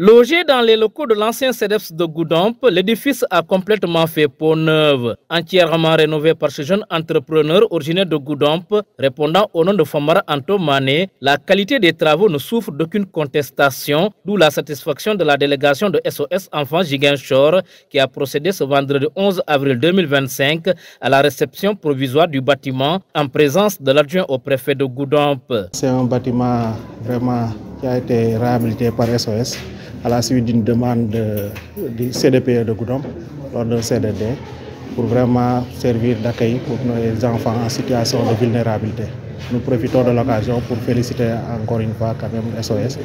Logé dans les locaux de l'ancien CEDEPS de Goudomp, l'édifice a complètement fait peau neuve. Entièrement rénové par ce jeune entrepreneur originaire de Goudomp, répondant au nom de Famara Anto Mané, la qualité des travaux ne souffre d'aucune contestation, d'où la satisfaction de la délégation de SOS Enfants Ziguinchor qui a procédé ce vendredi 11 avril 2025 à la réception provisoire du bâtiment en présence de l'adjoint au préfet de Goudomp. C'est un bâtiment vraiment qui a été réhabilité par SOS à la suite d'une demande du CDPE de Goudomp lors d'un CDD pour vraiment servir d'accueil pour nos enfants en situation de vulnérabilité. Nous profitons de l'occasion pour féliciter encore une fois quand même SOS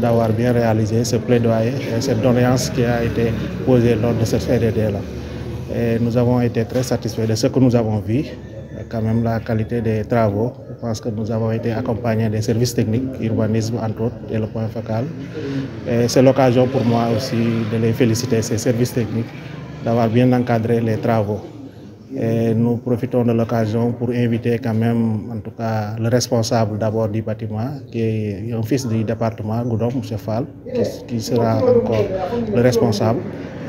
d'avoir bien réalisé ce plaidoyer et cette doléance qui a été posée lors de ce CDD-là. Et nous avons été très satisfaits de ce que nous avons vu, quand même la qualité des travaux. Je pense que nous avons été accompagnés des services techniques, urbanisme entre autres, et le point focal. Et c'est l'occasion pour moi aussi de les féliciter, ces services techniques, d'avoir bien encadré les travaux. Et nous profitons de l'occasion pour inviter quand même, en tout cas, le responsable d'abord du bâtiment, qui est un fils du département, Goudomp, M. Fall, qui sera encore le responsable.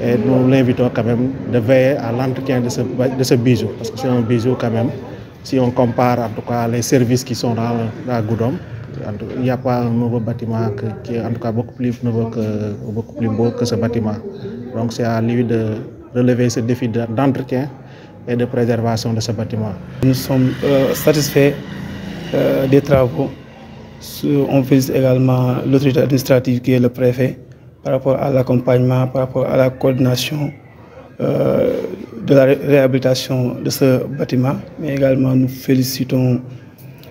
Et nous l'invitons quand même de veiller à l'entretien de ce bijou, parce que c'est un bijou quand même. Si on compare en tout cas les services qui sont dans Goudomp, il n'y a pas un nouveau bâtiment qui est en tout cas beaucoup plus nouveau beaucoup plus beau que ce bâtiment. Donc c'est à lui de relever ce défi d'entretien et de préservation de ce bâtiment. Nous sommes satisfaits des travaux. On félicite également l'autorité administrative qui est le préfet par rapport à l'accompagnement, par rapport à la coordination de la réhabilitation de ce bâtiment. Mais également nous félicitons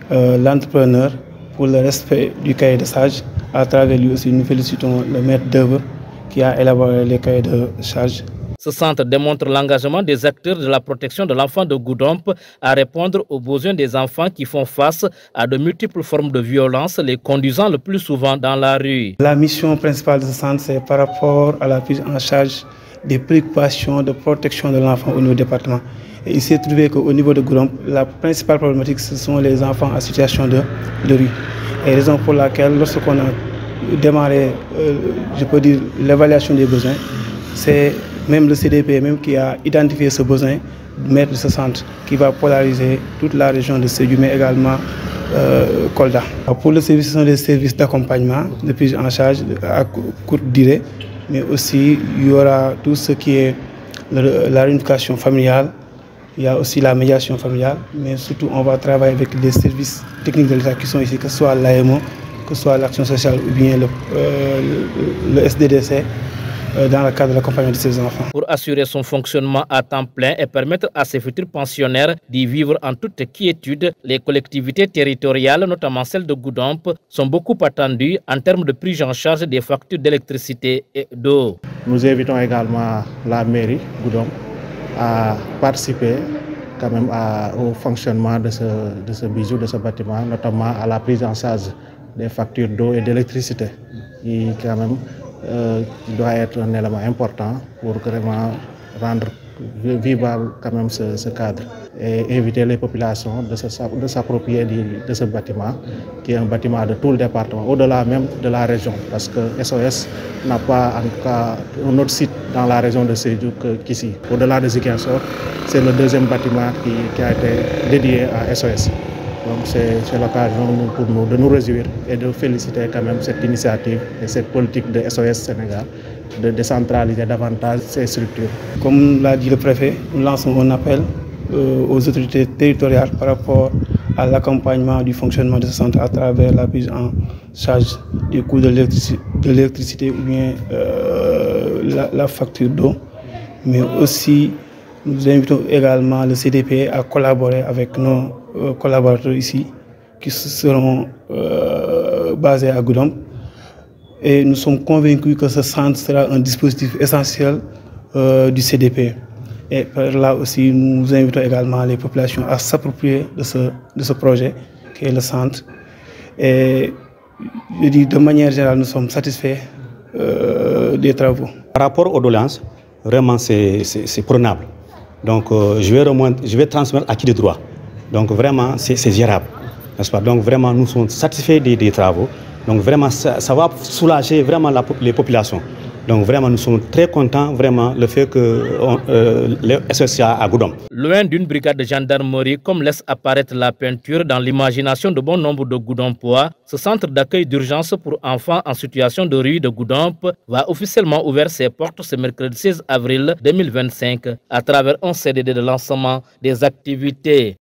l'entrepreneur pour le respect du cahier de charges. À travers lui aussi, nous félicitons le maître d'œuvre qui a élaboré les cahiers de charges. Ce centre démontre l'engagement des acteurs de la protection de l'enfant de Goudomp à répondre aux besoins des enfants qui font face à de multiples formes de violence, les conduisant le plus souvent dans la rue. La mission principale de ce centre, c'est par rapport à la prise en charge des préoccupations de protection de l'enfant au niveau du département. Et il s'est trouvé qu'au niveau de Goudomp, la principale problématique, ce sont les enfants en situation de rue. Et raison pour laquelle, lorsqu'on a démarré, je peux dire, l'évaluation des besoins, c'est même le CDP même qui a identifié ce besoin de mettre ce centre qui va polariser toute la région de Sédhiou, mais également Kolda. Pour le service, ce sont des services d'accompagnement, de prise en charge à courte durée, mais aussi il y aura tout ce qui est la rééducation familiale, il y a aussi la médiation familiale, mais surtout on va travailler avec les services techniques de l'État qui sont ici, que ce soit l'AMO, que ce soit l'action sociale ou bien le SDDC, dans le cadre de l'accompagnement de ces enfants. Pour assurer son fonctionnement à temps plein et permettre à ces futurs pensionnaires d'y vivre en toute quiétude, les collectivités territoriales, notamment celles de Goudomp, sont beaucoup attendues en termes de prise en charge des factures d'électricité et d'eau. Nous invitons également la mairie Goudomp à participer quand même au fonctionnement de ce bijou, de ce bâtiment, notamment à la prise en charge des factures d'eau et d'électricité, qui quand même doit être un élément important pour vraiment rendre vivable quand même ce cadre et inviter les populations de s'approprier de ce bâtiment qui est un bâtiment de tout le département, au-delà même de la région, parce que SOS n'a pas en tout cas un autre site dans la région de Sédhiou qu'ici. Au-delà de Ziguinchor, c'est le deuxième bâtiment qui a été dédié à SOS. Donc c'est l'occasion pour nous de nous réjouir et de féliciter quand même cette initiative et cette politique de SOS Sénégal de décentraliser davantage ces structures. Comme l'a dit le préfet, nous lançons un appel aux autorités territoriales par rapport à l'accompagnement du fonctionnement de ce centre à travers la prise en charge des coûts de l'électricité ou bien la facture d'eau, mais aussi nous invitons également le CDP à collaborer avec nos collaborateurs ici qui seront basés à Goudomp. Et nous sommes convaincus que ce centre sera un dispositif essentiel du CDP. Et par là aussi, nous invitons également les populations à s'approprier de ce projet qui est le centre. Et je dis de manière générale, nous sommes satisfaits des travaux. Par rapport aux doléances, vraiment c'est prenable. Donc je vais transmettre à qui de droit. Donc vraiment c'est gérable, n'est-ce pas? Donc vraiment nous sommes satisfaits des travaux Donc vraiment, ça va soulager vraiment les populations. Donc vraiment, nous sommes très contents, vraiment, le fait que le SOSA à Goudomp. Loin d'une brigade de gendarmerie, comme laisse apparaître la peinture dans l'imagination de bon nombre de Goudompois, ce centre d'accueil d'urgence pour enfants en situation de rue de Goudomp va officiellement ouvrir ses portes ce mercredi 16 avril 2025 à travers un CDD de lancement des activités.